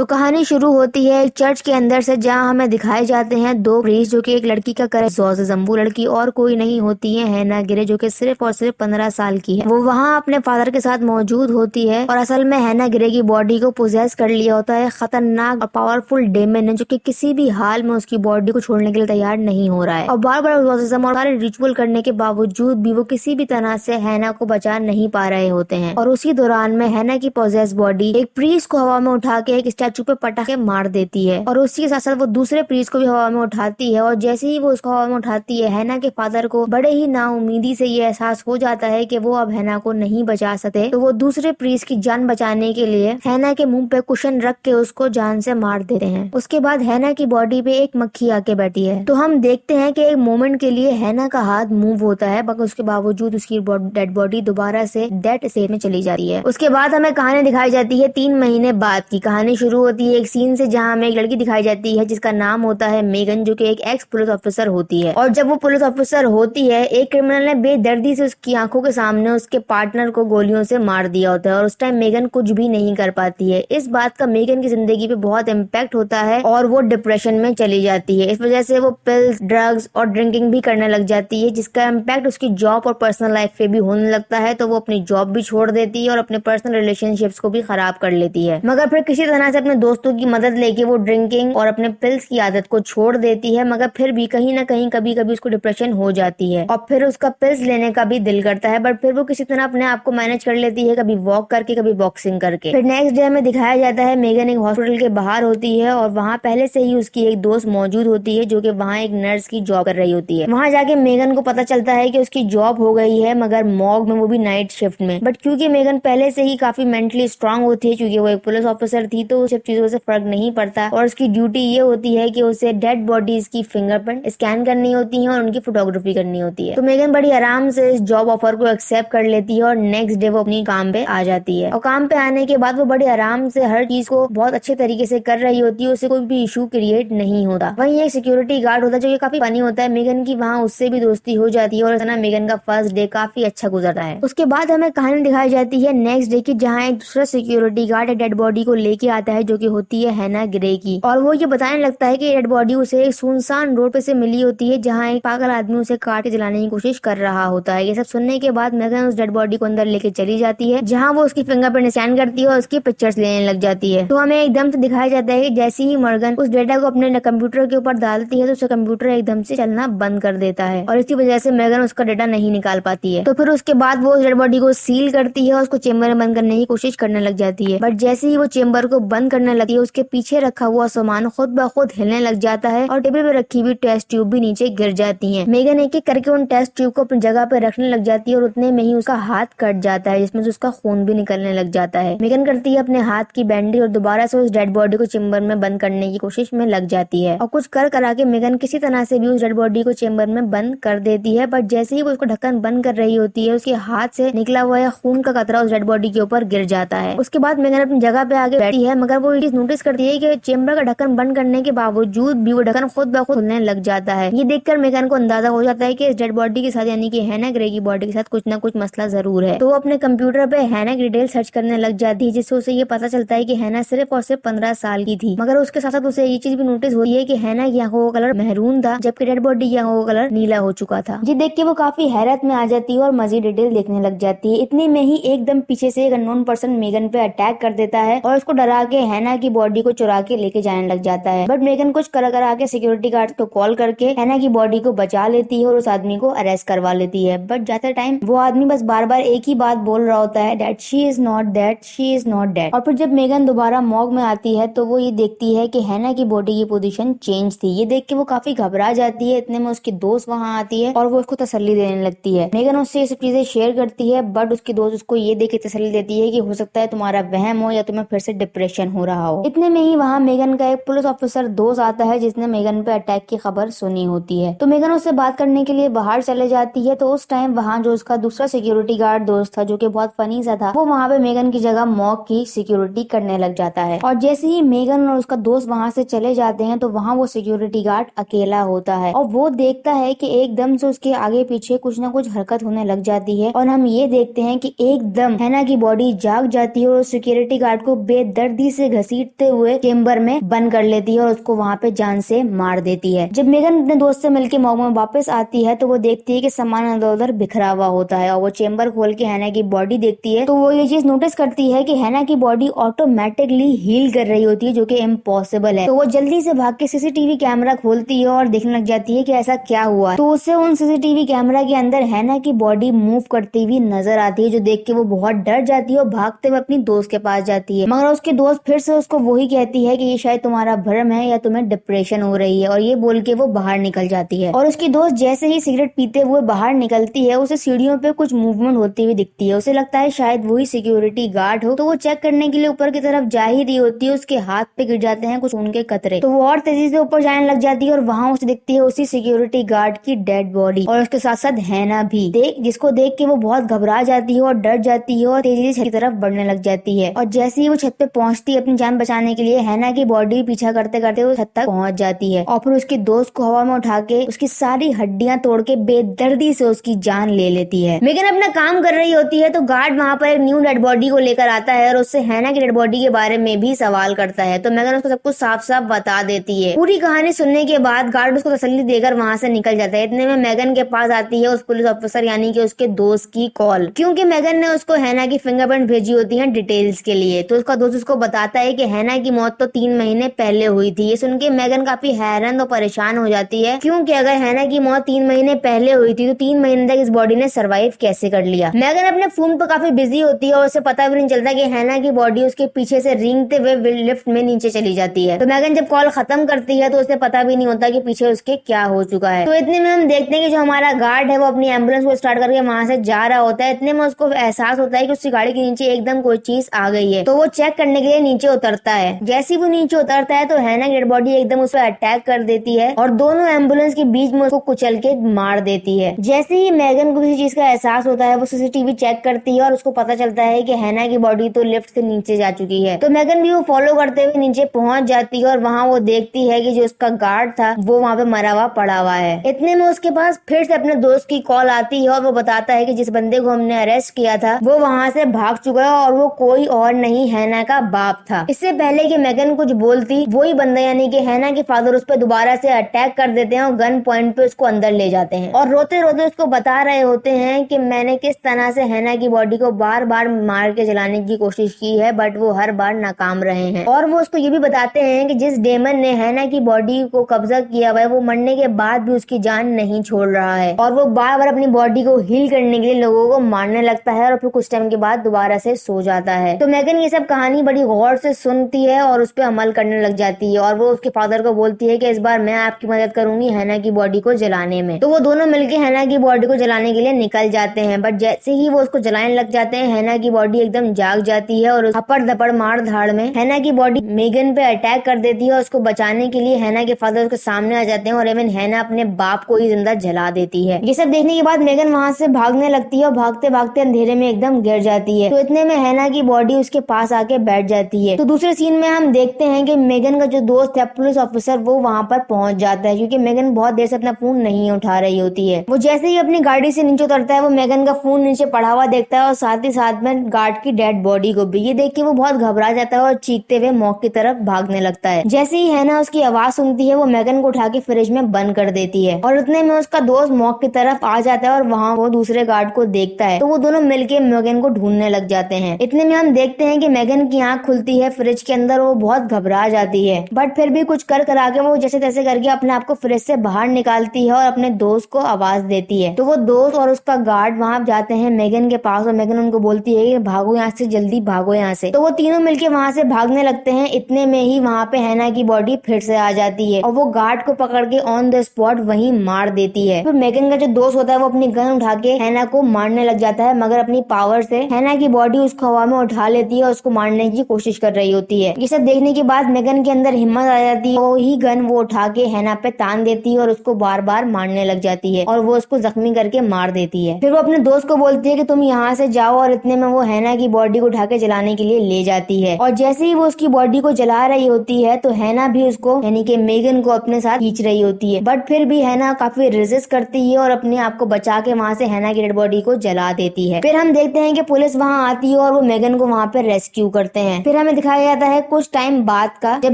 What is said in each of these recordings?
तो कहानी शुरू होती है एक चर्च के अंदर से, जहाँ हमें दिखाए जाते हैं दो प्रीस्ट, जो कि एक लड़की का करेक्ट वो लड़की और कोई नहीं होती है हैना ग्रे, जो कि सिर्फ और सिर्फ 15 साल की है। वो वहाँ अपने फादर के साथ मौजूद होती है और असल में हैना ग्रे की बॉडी को पोजेस कर लिया होता है खतरनाक और पावरफुल डेमन है, जो कि किसी भी हाल में उसकी बॉडी को छोड़ने के लिए तैयार नहीं हो रहा है। और बार बार और सारे रिचुअल करने के बावजूद भी वो किसी भी तरह से हैना को बचा नहीं पा रहे होते हैं। और उसी दौरान में हैना की पोजेस बॉडी एक प्रीस्ट को हवा में उठा के एक स्टैचू पे पटाखे मार देती है और उसी के साथ साथ वो दूसरे प्रीस्ट को भी हवा में उठाती है। और जैसे ही वो उसको हवा में उठाती है, हैना के फादर को बड़े ही नाउमीदी से ये एहसास हो जाता है कि वो अब हैना को नहीं बचा सकते। तो वो दूसरे प्रीस्ट की जान बचाने के लिए हैना के मुंह पे कुशन रख के उसको जान से मार देते हैं। उसके बाद हैना की बॉडी पे एक मक्खी आके बैठी है। तो हम देखते हैं कि एक मोमेंट के लिए हैना का हाथ मूव होता है, मगर उसके बावजूद उसकी डेड बॉडी दोबारा से डेड स्टेट में चली जाती है। उसके बाद हमें कहानी दिखाई जाती है 3 महीने बाद की। कहानी शुरू होती है एक सीन से, जहाँ हमें एक लड़की दिखाई जाती है जिसका नाम होता है मेगन, जो कि एक एक्स पुलिस ऑफिसर होती है। और जब वो पुलिस ऑफिसर होती है, एक क्रिमिनल ने बेदर्दी से उसकी आंखों के सामने उसके पार्टनर को गोलियों से मार दिया होता है और उस टाइम मेगन कुछ भी नहीं कर पाती है। इस बात का मेगन की जिंदगी पे बहुत इम्पैक्ट होता है और वो डिप्रेशन में चली जाती है। इस वजह से वो पिल्स, ड्रग्स और ड्रिंकिंग भी करने लग जाती है, जिसका इम्पैक्ट उसकी जॉब और पर्सनल लाइफ पे भी होने लगता है। तो वो अपनी जॉब भी छोड़ देती है और अपने पर्सनल रिलेशनशिप्स को भी खराब कर लेती है। मगर फिर किसी तरह से अपने दोस्तों की मदद लेके वो ड्रिंकिंग और अपने पिल्स की आदत को छोड़ देती है। मगर फिर भी कहीं ना कहीं कभी कभी उसको डिप्रेशन हो जाती है और फिर उसका पिल्स लेने का भी दिल करता है, बट फिर वो किसी तरह अपने आप को मैनेज कर लेती है, कभी वॉक करके कभी बॉक्सिंग करके। फिर नेक्स्ट डे में दिखाया जाता है मेगन एक हॉस्पिटल के बाहर होती है और वहाँ पहले से ही उसकी एक दोस्त मौजूद होती है, जो कि वहाँ एक नर्स की जॉब कर रही होती है। वहाँ जाके मेगन को पता चलता है कि उसकी जॉब हो गई है, मगर मॉर्ग में, वो भी नाइट शिफ्ट में। बट क्योंकि मेगन पहले से ही काफी मेंटली स्ट्रांग होती है, क्योंकि वो एक पुलिस ऑफिसर थी, तो सब चीजों से फर्क नहीं पड़ता और उसकी ड्यूटी ये होती है कि उसे डेड बॉडीज की फिंगरप्रिंट स्कैन करनी होती है और उनकी फोटोग्राफी करनी होती है। तो मेगन बड़ी आराम से इस जॉब ऑफर को एक्सेप्ट कर लेती है और नेक्स्ट डे वो अपनी काम पे आ जाती है। और काम पे आने के बाद वो बड़ी आराम से हर चीज को बहुत अच्छे तरीके से कर रही होती है, उसे कोई भी इशू क्रिएट नहीं होता। वहीं एक सिक्योरिटी गार्ड होता है जो कि काफी फनी होता है मेगन की, वहाँ उससे भी दोस्ती हो जाती है और मेगन का फर्स्ट डे काफी अच्छा गुजरता है। उसके बाद हमें कहानी दिखाई जाती है नेक्स्ट डे की, जहाँ एक दूसरा सिक्योरिटी गार्ड एक डेड बॉडी को लेके आता है, जो कि होती है हैना ग्रे की। और वो ये बताने लगता है कि डेड बॉडी उसे एक सुनसान रोड पे से मिली होती है, जहाँ एक पागल आदमी उसे काट के जलाने की कोशिश कर रहा होता है। ये सब सुनने के बाद मेगन उस डेड बॉडी को अंदर लेके चली जाती है, जहाँ वो उसकी फिंगरप्रिंट स्कैन करती है और उसकी पिक्चर्स लेने लग जाती है। तो हमें एकदम से दिखाया जाता है कि जैसे ही मॉर्गन उस डेटा को अपने कंप्यूटर के ऊपर डालती है, तो उसका कंप्यूटर एकदम से चलना बंद कर देता है और इसकी वजह से मेगन उसका डेटा नहीं निकाल पाती है। तो फिर उसके बाद वो उस डेड बॉडी को सील करती है और उसको चेम्बर में बंद करने की कोशिश करने लग जाती है। बट जैसे ही वो चेम्बर को बंद करने लगती है, उसके पीछे रखा हुआ सामान खुद ब खुद हिलने लग जाता है और टेबल पे रखी हुई टेस्ट ट्यूब भी नीचे गिर जाती है। मेगन एक एक करके उन टेस्ट ट्यूब को अपनी जगह पे रखने लग जाती है और उतने में ही उसका हाथ कट जाता है, जिसमें से उसका खून भी निकलने लग जाता है। मेगन करती है अपने हाथ की बैंडेज और दोबारा से उस डेड बॉडी को चेम्बर में बंद करने की कोशिश में लग जाती है और कुछ कर करा के मेगन किसी तरह से भी उस डेड बॉडी को चेम्बर में बंद कर देती है। बट जैसे ही वो उसको ढक्कन बंद कर रही होती है, उसके हाथ से निकला हुआ खून का कतरा उस डेड बॉडी के ऊपर गिर जाता है। उसके बाद मेगन अपनी जगह पे आगे बैठी है, मगर वो चीज नोटिस करती है कि चेम्बर का ढक्कन बंद करने के बावजूद भी वो ढक्कन खुद ब खुद खुलने लग जाता है। ये देखकर मेगन को अंदाजा हो जाता है कि इस डेड बॉडी के साथ, यानी कि हैना ग्रे की बॉडी के साथ कुछ ना कुछ मसला जरूर है। तो वो अपने कंप्यूटर पे हैना की डिटेल सर्च करने लग जाती है, जिससे उसे ये पता चलता है कि हैना सिर्फ और सिर्फ 15 साल की थी। मगर उसके साथ साथ उसे ये चीज भी नोटिस हुई है कि हैना की आंखों का कलर महरून था, जबकि डेड बॉडी की आंखों का कलर नीला हो चुका था। ये देख के वो काफी हैरत में आ जाती है और मजीद डिटेल देखने लग जाती है। इतने में ही एकदम पीछे से एक अननोन पर्सन मेगन पे अटैक कर देता है और उसको डरा के हैना की बॉडी को चुरा के लेके जाने लग जाता है। बट मेगन कुछ करा के सिक्योरिटी गार्ड को कॉल करके हैना की बॉडी को बचा लेती है और उस आदमी को अरेस्ट करवा लेती है। बट जाते टाइम वो आदमी बस बार बार एक ही बात बोल रहा होता है, that she is not dead, she is not dead. और फिर जब मेगन दोबारा मॉर्ग में आती है, तो वो ये देखती है कि हैना की बॉडी की पोजीशन चेंज थी। ये देख के वो काफी घबरा जाती है। इतने में उसकी दोस्त वहाँ आती है और वो उसको तसल्ली देने लगती है। मेगन उससे ये सब चीजें शेयर करती है, बट उसकी दोस्त उसको ये देख के तसल्ली देती है कि हो सकता है तुम्हारा वहम हो या तुम्हें फिर से डिप्रेशन हो रहा हो। इतने में ही वहाँ मेगन का एक पुलिस ऑफिसर दोस्त आता है, जिसने मेगन पे अटैक की खबर सुनी होती है। तो मेगन उससे बात करने के लिए बाहर चले जाती है। तो उस टाइम वहाँ जो उसका दूसरा सिक्योरिटी गार्ड दोस्त था, जो कि बहुत फनी सा था, वो वहाँ पे मेगन की जगह मॉक की सिक्योरिटी करने लग जाता है। और जैसे ही मेगन और उसका दोस्त वहाँ से चले जाते हैं, तो वहाँ वो सिक्योरिटी गार्ड अकेला होता है और वो देखता है कि एकदम से उसके आगे पीछे कुछ ना कुछ हरकत होने लग जाती है। और हम ये देखते हैं कि एकदम हैना की बॉडी जाग जाती है और सिक्योरिटी गार्ड को बेदर्दी से घसीटते हुए चेम्बर में बंद कर लेती है और उसको वहाँ पे जान से मार देती है। जब मेगन अपने दोस्त से मिलकर मॉर्ग में वापस आती है तो वो देखती है कि सामान इधर उधर बिखरा हुआ होता है और वो चेम्बर खोल के हैना की बॉडी देखती है तो वो ये चीज नोटिस करती है कि हैना की बॉडी ऑटोमेटिकली हील कर रही होती है, जो कि इम्पॉसिबल है। तो वो जल्दी से भाग के सीसीटीवी कैमरा खोलती है और देखने लग जाती है कि ऐसा क्या हुआ। तो उससे उन सीसीटीवी कैमरा के अंदर हैना की बॉडी मूव करती हुई नजर आती है, जो देख के वो बहुत डर जाती है और भागते हुए अपनी दोस्त के पास जाती है। मगर उसके दोस्त फिर से उसको वही कहती है कि ये शायद तुम्हारा भ्रम है या तुम्हें डिप्रेशन हो रही है, और ये बोल के वो बाहर निकल जाती है। और उसकी दोस्त जैसे ही सिगरेट पीते हुए बाहर निकलती है उसे सीढ़ियों पे कुछ मूवमेंट होती हुई दिखती है। उसे लगता है शायद वही सिक्योरिटी गार्ड हो, तो वो चेक करने के लिए ऊपर की तरफ जा ही रही होती है। उसके हाथ पे गिर जाते हैं कुछ उनके कतरे, तो वो और तेजी से ऊपर जाने लग जाती है और वहाँ उसे दिखती है उसी सिक्योरिटी गार्ड की डेड बॉडी और उसके साथ साथ हैना भी, जिसको देख के वो बहुत घबरा जाती है और डर जाती है और तेजी से छत की तरफ बढ़ने लग जाती है। और जैसे ही वो छत पे पहुंचती है अपनी जान बचाने के लिए, हैना की बॉडी पीछा करते करते वो छत तक पहुंच जाती है और फिर उसके दोस्त को हवा में उठा के उसकी सारी हड्डियां तोड़ के बेदर्दी से उसकी जान ले लेती है। मेगन अपना काम कर रही होती है तो गार्ड वहाँ पर एक न्यू डेड बॉडी को लेकर आता है और उससे हैना की डेड बॉडी के बारे में भी सवाल करता है। तो मेगन उसको सब कुछ साफ साफ बता देती है। पूरी कहानी सुनने के बाद गार्ड उसको तसल्ली देकर वहाँ से निकल जाता है। इतने में मेगन के पास आती है उस पुलिस ऑफिसर यानी कि उसके दोस्त की कॉल, क्योंकि मेगन ने उसको हैना की फिंगरप्रिंट भेजी होती है डिटेल्स के लिए। तो उसका दोस्त उसको बताता है कि हैना की मौत तो 3 महीने पहले हुई थी। ये सुन के मेगन काफी हैरान और परेशान हो जाती है, क्योंकि अगर हैना की मौत 3 महीने पहले हुई थी तो 3 महीने तक इस बॉडी ने सर्वाइव कैसे कर लिया। मेगन अपने फोन पर काफी बिजी होती है और उसे पता भी नहीं चलता कि हैना की बॉडी उसके पीछे से रेंगते हुए लिफ्ट में नीचे चली जाती है। तो मेगन जब कॉल खत्म करती है तो उसे पता भी नहीं होता कि पीछे उसके क्या हो चुका है। तो इतने में हम देखते हैं कि जो हमारा गार्ड है वो अपनी एम्बुलेंस को स्टार्ट करके वहां से जा रहा होता है। इतने में उसको एहसास होता है कि उसकी गाड़ी के नीचे एकदम कोई चीज आ गई है। तो वो चेक करने के लिए नीचे उतरता है। जैसे ही वो नीचे उतरता है तो हैना की डेड बॉडी एकदम उस पर अटैक कर देती है और दोनों एम्बुलेंस के बीच में उसको कुचल के मार देती है। जैसे ही मेगन को किसी चीज का एहसास होता है वो सीसीटीवी चेक करती है और उसको पता चलता है कि हैना की बॉडी तो लिफ्ट से नीचे जा चुकी है। तो मेगन भी वो फॉलो करते हुए नीचे पहुंच जाती है और वहाँ वो देखती है कि जो उसका गार्ड था वो वहाँ पे मरा हुआ पड़ा हुआ है। इतने में उसके पास फिर से अपने दोस्त की कॉल आती है और वो बताता है कि जिस बंदे को हमने अरेस्ट किया था वो वहाँ से भाग चुका है और वो कोई और नहीं हैना का बाप था। इससे पहले कि मेगन कुछ बोलती वही बंदा यानी कि हैना के फादर उस पर दोबारा से अटैक कर देते हैं और गन पॉइंट पे उसको अंदर ले जाते हैं और रोते रोते उसको बता रहे होते हैं कि मैंने किस तरह से हैना की बॉडी को बार बार मार के जलाने की कोशिश की है बट वो हर बार नाकाम रहे हैं। और वो उसको ये भी बताते हैं कि जिस डेमन ने हैना की बॉडी को कब्जा किया हुआ है वो मरने के बाद भी उसकी जान नहीं छोड़ रहा है और वो बार बार अपनी बॉडी को हील करने के लिए लोगों को मारने लगता है और फिर कुछ टाइम के बाद दोबारा से सो जाता है। तो मेगन ये सब कहानी बड़ी गौर से सुनती है और उस पर अमल करने लग जाती है और वो उसके फादर को बोलती है कि इस बार मैं आपकी मदद करूंगी हैना की बॉडी को जलाने में। तो वो दोनों मिलकर हैना की बॉडी को जलाने के लिए निकल जाते हैं, बट जैसे ही वो उसको जलाने लग जाते हैं हैना की बॉडी एकदम जाग जाती है और हपड़ धपड़ मार धाड़ में हैना की बॉडी मेगन पे अटैक कर देती है और उसको बचाने के लिए हैना के फादर उसके सामने आ जाते हैं और इवन हैना अपने बाप को ही जिंदा जला देती है। ये सब देखने के बाद मेगन वहाँ से भागने लगती है और भागते भागते अंधेरे में एकदम गिर जाती है। तो इतने में हैना की बॉडी उसके पास आके बैठ जाती है। तो दूसरे सीन में हम देखते हैं कि मेगन का जो दोस्त है पुलिस ऑफिसर वो वहाँ पर पहुंच जाता है, क्योंकि मेगन बहुत देर से अपना फोन नहीं उठा रही होती है। वो जैसे ही अपनी गाड़ी से नीचे उतरता है वो मेगन का फोन नीचे पड़ा हुआ देखता है और साथ ही साथ में गार्ड की डेड बॉडी को भी। ये देख के वो बहुत घबरा जाता है और चीखते हुए मॉक की तरफ भागने लगता है। जैसे ही हैना उसकी आवाज सुनती है वो मेगन को उठा के फ्रिज में बंद कर देती है और उतने में उसका दोस्त मॉक की तरफ आ जाता है और वहाँ वो दूसरे गार्ड को देखता है। तो वो दोनों मिलके मेगन को ढूंढने लग जाते हैं। इतने में हम देखते हैं कि मेगन की आंख खुलती है फ्रिज के अंदर, वो बहुत घबरा जाती है बट फिर भी कुछ कर करा के वो जैसे तैसे करके अपने आप को फ्रिज से बाहर निकालती है और अपने दोस्त को आवाज देती है। तो वो दोस्त और उसका गार्ड वहाँ जाते हैं मेगन के पास और मेगन उनको बोलती है कि भागो यहाँ से, जल्दी भागो यहाँ से। तो वो तीनों मिलके वहाँ से भागने लगते हैं। इतने में ही वहाँ पे हैना की बॉडी फिर से आ जाती है और वो गार्ड को पकड़ के ऑन द स्पॉट वहीं मार देती है। फिर मेगन का जो दोस्त होता है वो अपनी गन उठा के हैना को मारने लग जाता है, मगर अपनी पावर से हैना की बॉडी उसको हवा में उठा लेती है और उसको मारने की कोशिश कर रही होती है। ये सब देखने के बाद मेगन के अंदर हिम्मत आ जाती है, वही गन वो उठा के हैना पे तान देती है और उसको बार बार मारने लग जाती है और वो उसको जख्मी करके मार देती है। फिर वो अपने दोस्त को बोलती है कि तुम यहाँ से जाओ और इतने में वो हैना की बॉडी को उठा के जलाने के लिए ले जाती है और जैसे ही वो उसकी बॉडी को जला रही होती है तो हैना भी उसको यानी कि मेगन को अपने साथ खींच रही होती है, बट फिर भी हैना काफी रेजिस्ट करती है और अपने आप को बचा के वहाँ से हैना की डेड बॉडी को जला देती है। फिर हम देखते हैं कि पुलिस वहाँ आती है और वो मेगन को वहाँ पे रेस्क्यू करते हैं। फिर हम हमें दिखाया जाता है कुछ टाइम बाद का, जब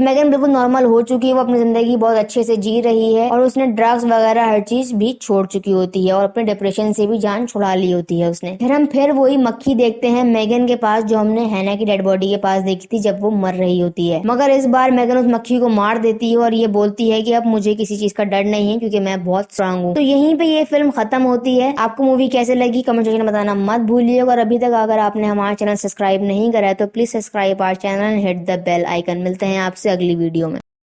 मेगन बिल्कुल नॉर्मल हो चुकी है, वो अपनी जिंदगी बहुत अच्छे से जी रही है और उसने ड्रग्स वगैरह हर चीज भी छोड़ चुकी होती है और अपने डिप्रेशन से भी जान छुड़ा ली होती है उसने। फिर वही मक्खी देखते हैं मेगन के पास, जो हमने हैना की डेड बॉडी के पास देखी थी जब वो मर रही होती है। मगर इस बार मेगन उस मक्खी को मार देती है और ये बोलती है कि अब मुझे किसी चीज का डर नहीं है क्योंकि मैं बहुत स्ट्रांग हूँ। तो यहीं पे ये फिल्म खत्म होती है। आपको मूवी कैसे लगी कमेंट सेक्शन में बताना मत भूलिए, और अभी तक अगर आपने हमारा चैनल सब्सक्राइब नहीं करा है तो please subscribe our channel and hit the bell icon. मिलते हैं आपसे अगली वीडियो में।